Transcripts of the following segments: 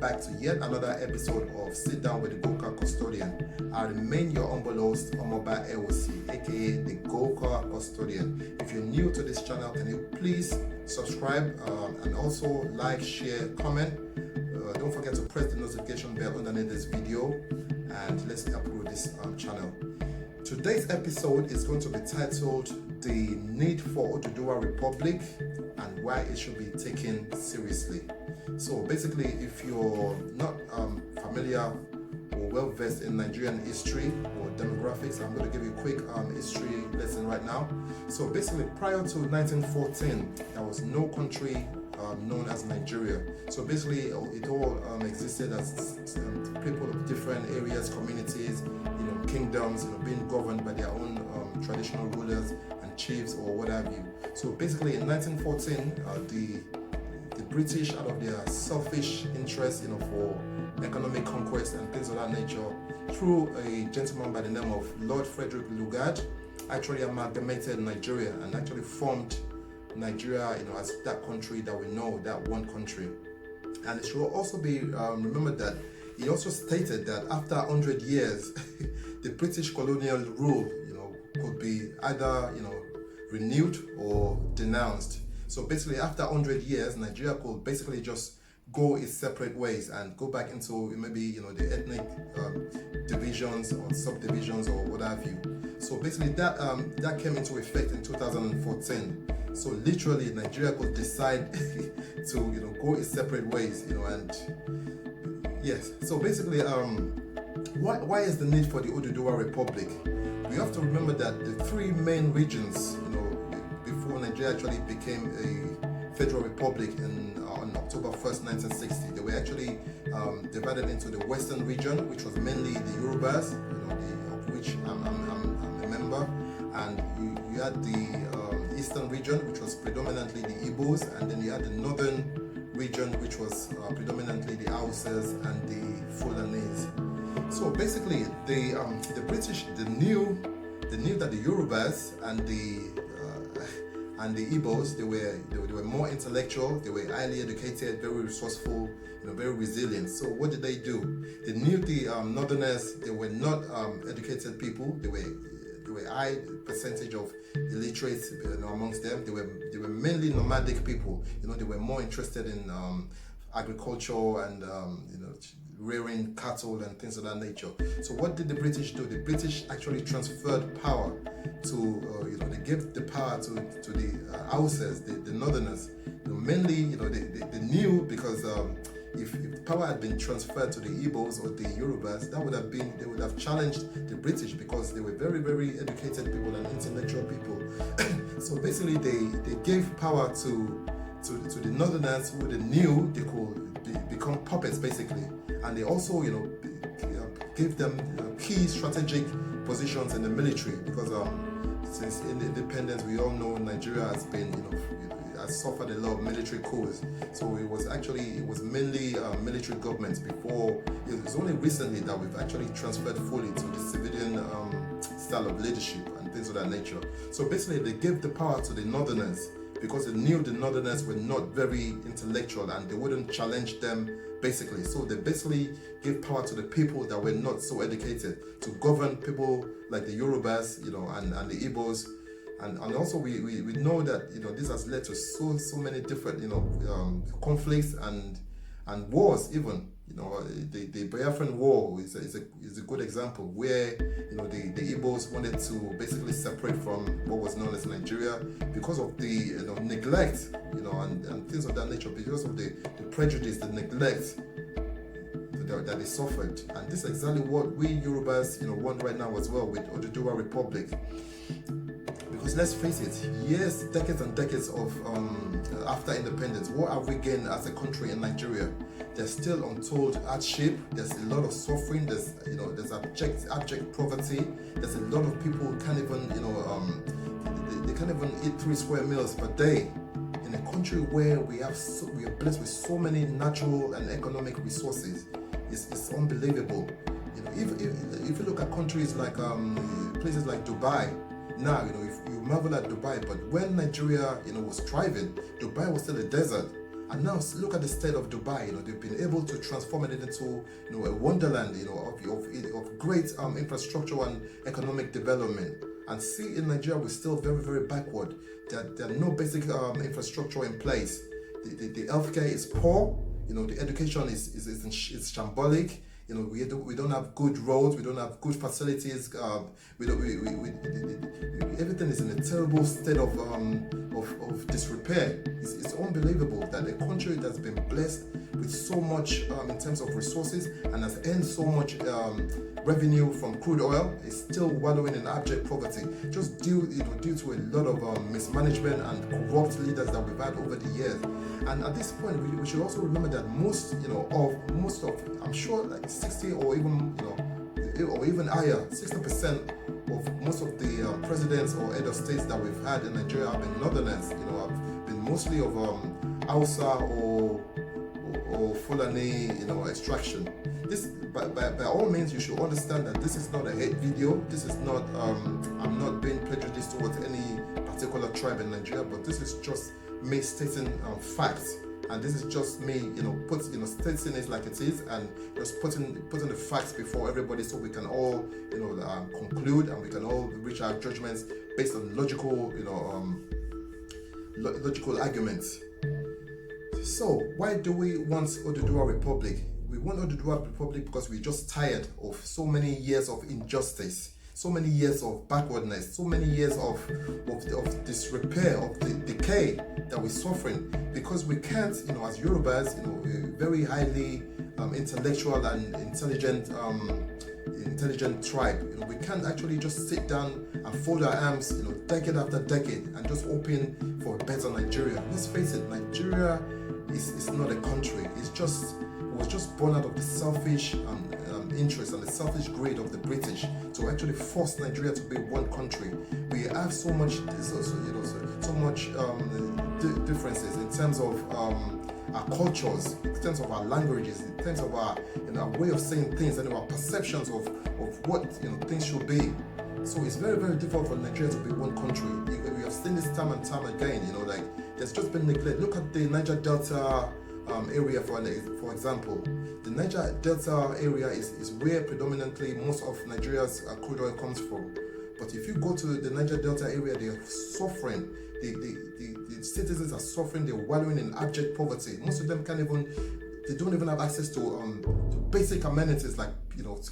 back to yet another episode of Sit Down with the Goka Custodian. I remain your humble host, Omoba Ewosi, aka the Goka Custodian. If you're new to this channel, can you please subscribe and also like, share, comment. Don't forget to press the notification bell underneath this video, and let's upload this channel. Today's episode is going to be titled The Need for Oduduwa Republic and Why It Should Be Taken Seriously. So basically, if you're not familiar or well versed in Nigerian history or demographics, I'm going to give you a quick history lesson right now. So basically, prior to 1914, there was no country known as Nigeria. So basically, it all existed as people of different areas, communities, kingdoms, being governed by their own traditional rulers and chiefs or what have you. So basically, in 1914, the British, out of their selfish interest, for economic conquest and things of that nature, through a gentleman by the name of Lord Frederick Lugard, actually amalgamated Nigeria and actually formed Nigeria, as that country that we know, that one country. And it should also be remembered that he also stated that after 100 years, the British colonial rule, could be either, renewed or denounced. So basically, after 100 years, Nigeria could basically just go its separate ways and go back into maybe, the ethnic divisions or subdivisions or what have you. So basically, that came into effect in 2014. So literally, Nigeria could decide to, go its separate ways, and yes. So basically, why is the need for the Oduduwa Republic? We have to remember that the three main regions, before Nigeria actually became a federal republic on October 1st, 1960, they were actually divided into the western region, which was mainly the Yorubas, of which I'm a member, and you had the eastern region, which was predominantly the Igbos, and then you had the northern region, which was predominantly the Hausas and the Fulanese. So basically, the British knew that the Yorubas and the Igbos, they were more intellectual, they were highly educated, very resourceful, very resilient. So what did they do? They knew the Northerners, they were not educated people. They were high percentage of illiterates amongst them. They were mainly nomadic people. They were more interested in agriculture and rearing cattle and things of that nature. So what did the British do? The British actually transferred power to, they gave the power to the Hausas, the Northerners. Mainly, they knew, because if power had been transferred to the Igbos or the Yorubas, they would have challenged the British, because they were very, very educated people and intellectual people. So basically, they gave power to the Northerners, who they knew they could become puppets, basically. And they also, gave them key strategic positions in the military, because since independence, we all know Nigeria has been, has suffered a lot of military coups. So it was mainly military governments before. It was only recently that we've actually transferred fully to the civilian style of leadership and things of that nature. So basically, they gave the power to the Northerners, because they knew the Northerners were not very intellectual and they wouldn't challenge them, basically. So they basically gave power to the people that were not so educated to govern people like the Yorubas, and the Igbos. And also we know that, this has led to so many different, conflicts and wars even. The Biafran War is a good example, where the Igbos wanted to basically separate from what was known as Nigeria because of the neglect, and things of that nature, because of the prejudice, the neglect that they suffered. And this is exactly what we Yorubas want right now as well with Oduduwa Republic. Because let's face it, years, decades and decades of after independence, what have we gained as a country in Nigeria? There's still untold hardship. There's a lot of suffering. There's abject poverty. There's a lot of people who can't even they can't even eat 3 square meals per day. In a country where we are blessed with so many natural and economic resources, it's unbelievable. If you look at countries like places like Dubai. Now, if you marvel at Dubai, but when Nigeria, was thriving, Dubai was still a desert. And now look at the state of Dubai. They've been able to transform it into a wonderland of great infrastructure and economic development. And see, in Nigeria, we're still very, very backward. There are no basic infrastructure in place. The healthcare is poor. The education is shambolic. We don't have good roads. We don't have good facilities. Everything is in a terrible state of disrepair. It's unbelievable that a country that's been blessed with so much in terms of resources and has earned so much revenue from crude oil is still wallowing in abject poverty, just due to a lot of mismanagement and corrupt leaders that we've had over the years. And at this point, we should also remember that most of I'm sure like 60 or even higher, 60% of most of the presidents or head of states that we've had in Nigeria have been northerners. Have been mostly of Hausa or Fulani, extraction. This, by all means, you should understand that this is not a hate video. This is not. I'm not being prejudiced towards any particular tribe in Nigeria, but this is just me stating facts. And this is just me, stating it like it is, and just putting the facts before everybody, so we can all, conclude, and we can all reach our judgments based on logical arguments. So, why do we want Oduduwa Republic? We want Oduduwa Republic because we're just tired of so many years of injustice, so many years of backwardness, so many years of disrepair, of the decay that we're suffering, because we can't, as Yorubas, a very highly intellectual and intelligent tribe, we can't actually just sit down and fold our arms, decade after decade, and just hoping for a better Nigeria. Let's face it, Nigeria is not a country. It was just born out of the selfish interest and the selfish greed of the British to actually force Nigeria to be one country. We have so much differences in terms of our cultures, in terms of our languages, in terms of our way of saying things, and our perceptions of what things should be. So it's very, very difficult for Nigeria to be one country. We have seen this time and time again. There's just been neglect. Look at the Niger Delta area, for example. The Niger Delta area is where predominantly most of Nigeria's crude oil comes from. But if you go to the Niger Delta area, they are suffering. The citizens are suffering. They're wallowing in abject poverty. Most of them they don't even have access to basic amenities like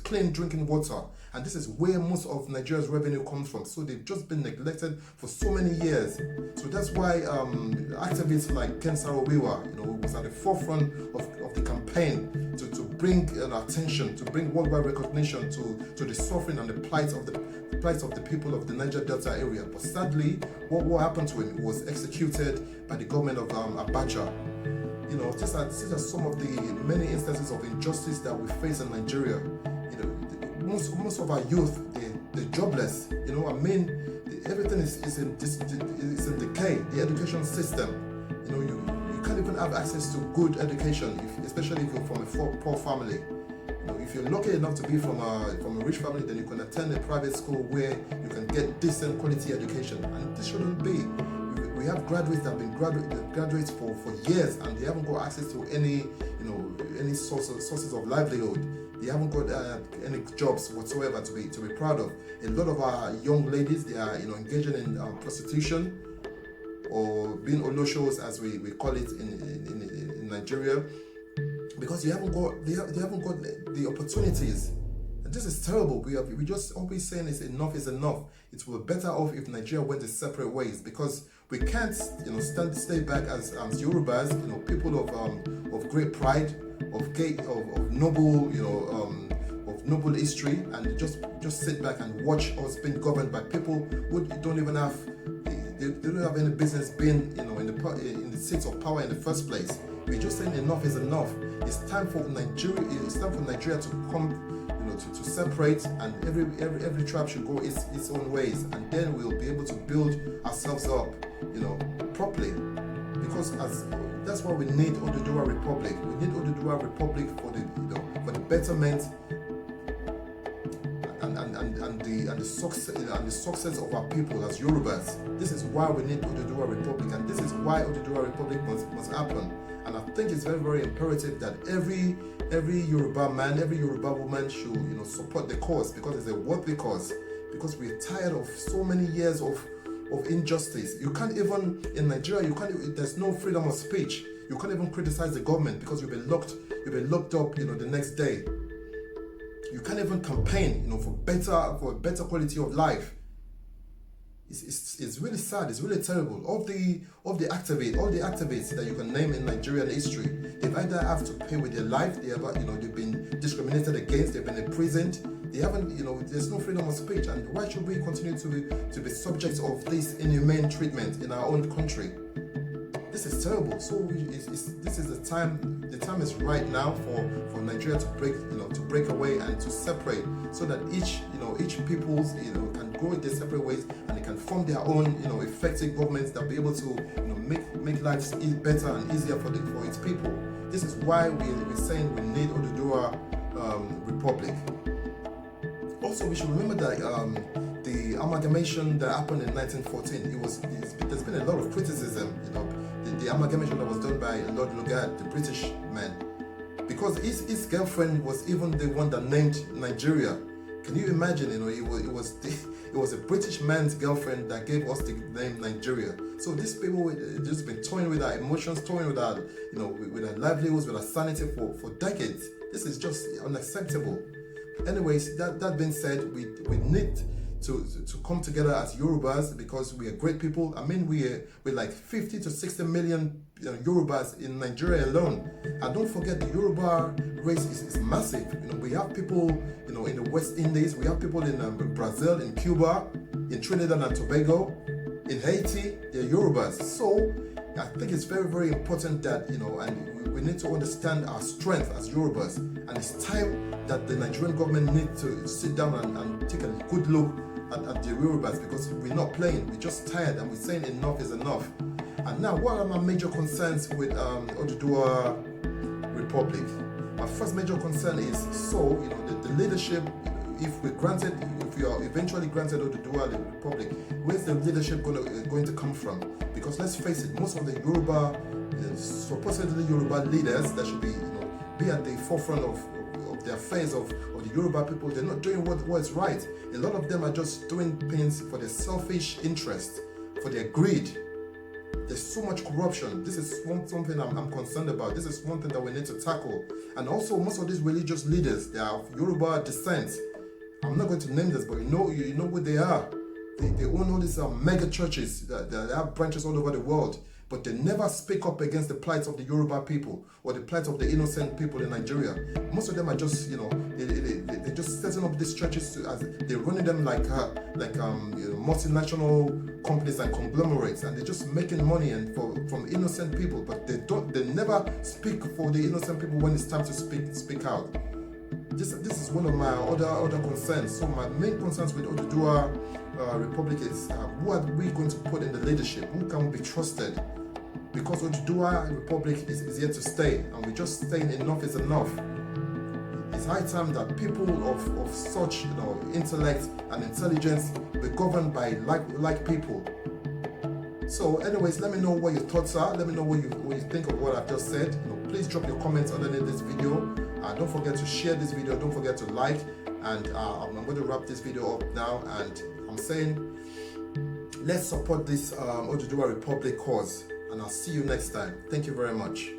clean drinking water. And this is where most of Nigeria's revenue comes from. So they've just been neglected for so many years. So that's why activists like Ken Saro-Wiwa, was at the forefront of the campaign to bring attention, to bring worldwide recognition to the suffering and the plight of the people of the Niger Delta area. But sadly, what happened to him was executed by the government of Abacha. These are some of the many instances of injustice that we face in Nigeria. Most of our youth, they're jobless. Everything is in decay. The education system, you can't even have access to good education, especially if you're from a poor family. If you're lucky enough to be from a rich family, then you can attend a private school where you can get decent quality education, and this shouldn't be. We have graduates that have been graduates for years, and they haven't got access to any sources of livelihood. They haven't got any jobs whatsoever to be proud of. A lot of our young ladies, they are engaging in prostitution, or being oloshos, as we call it in Nigeria, because they haven't got the opportunities. And this is terrible. We just always saying is enough. It will be better off if Nigeria went their separate ways, because we can't stay back as Yorubas, people of great pride, of noble noble history, and just sit back and watch us being governed by people who don't even have they don't have any business being in the seats of power in the first place. We're just saying enough is enough. It's time for Nigeria to come to separate, and every tribe should go its own ways, and then we'll be able to build ourselves up properly, because that's why we need Oduduwa Republic. We need Oduduwa Republic for the betterment and the success of our people as Yorubas. This is why we need Oduduwa Republic, and this is why Oduduwa Republic must happen. And I think it's very, very imperative that every Yoruba man, every Yoruba woman should, support the cause, because it's a worthy cause. Because we're tired of so many years of injustice. You can't even, in Nigeria, there's no freedom of speech. You can't even criticize the government because you've been locked up, the next day. You can't even campaign, for a better quality of life. It's really sad. It's really terrible. All the activists that you can name in Nigerian history, they've either have to pay with their life. They've been discriminated against. They've been imprisoned. They haven't, there's no freedom of speech. And why should we continue to be subjects of this inhumane treatment in our own country? This is terrible. So this is the time. The time is right now for Nigeria to break away and to separate, so that each peoples can go in their separate ways, and they can form their own effective governments that be able to make lives better and easier for its people. This is why we're saying we need Oduduwa Republic. Also, we should remember that the amalgamation that happened in 1914, there's been a lot of criticism, the amalgamation that was done by Lord Lugard, the British man, because his girlfriend was even the one that named Nigeria. Can you imagine? It was a British man's girlfriend that gave us the name Nigeria. So these people just been toying with our emotions, toying with our with our livelihoods, with our sanity for decades. This is just unacceptable. Anyways, that being said, we need to come together as Yorubas, because we are great people. I mean, we're like 50 to 60 million Yorubas in Nigeria alone. And don't forget, the Yoruba race is massive. We have people in the West Indies, we have people in Brazil, in Cuba, in Trinidad and Tobago, in Haiti. They're Yorubas. So I think it's very, very important that and we need to understand our strength as Yorubas. And it's time that the Nigerian government needs to sit down and take a good look at the Yorubas, because we're not playing. We're just tired, and we're saying enough is enough. And now, what are my major concerns with Oduduwa Republic? My first major concern is the leadership. If we are eventually granted Oduduwa Republic, where's the leadership going to come from? Because let's face it, most of the Yoruba, supposedly Yoruba leaders that should be at the forefront of the affairs of the Yoruba people, they're not doing what's right. A lot of them are just doing things for their selfish interest, for their greed. There's so much corruption. This is something I'm concerned about. This is one thing that we need to tackle. And also, most of these religious leaders, they are of Yoruba descent. I'm not going to name this, but you know who they are. They own all these mega churches that have branches all over the world, but they never speak up against the plight of the Yoruba people or the plight of the innocent people in Nigeria. Most of them are just, they're just setting up these churches as they're running them like multinational companies and conglomerates, and they're just making money from innocent people. But they never speak for the innocent people when it's time to speak out. This is one of my other concerns. So my main concerns with Oduduwa Republic is who are we going to put in the leadership? Who can be trusted? Because Oduduwa Republic is here to stay, and we're just saying enough is enough. It's high time that people of such intellect and intelligence be governed by like people. So anyways, let me know what your thoughts are. Let me know what you think of what I've just said. Please drop your comments underneath this video. Don't forget to share this video. Don't forget to like. And I'm going to wrap this video up now. And I'm saying, let's support this Oduduwa Republic cause. And I'll see you next time. Thank you very much.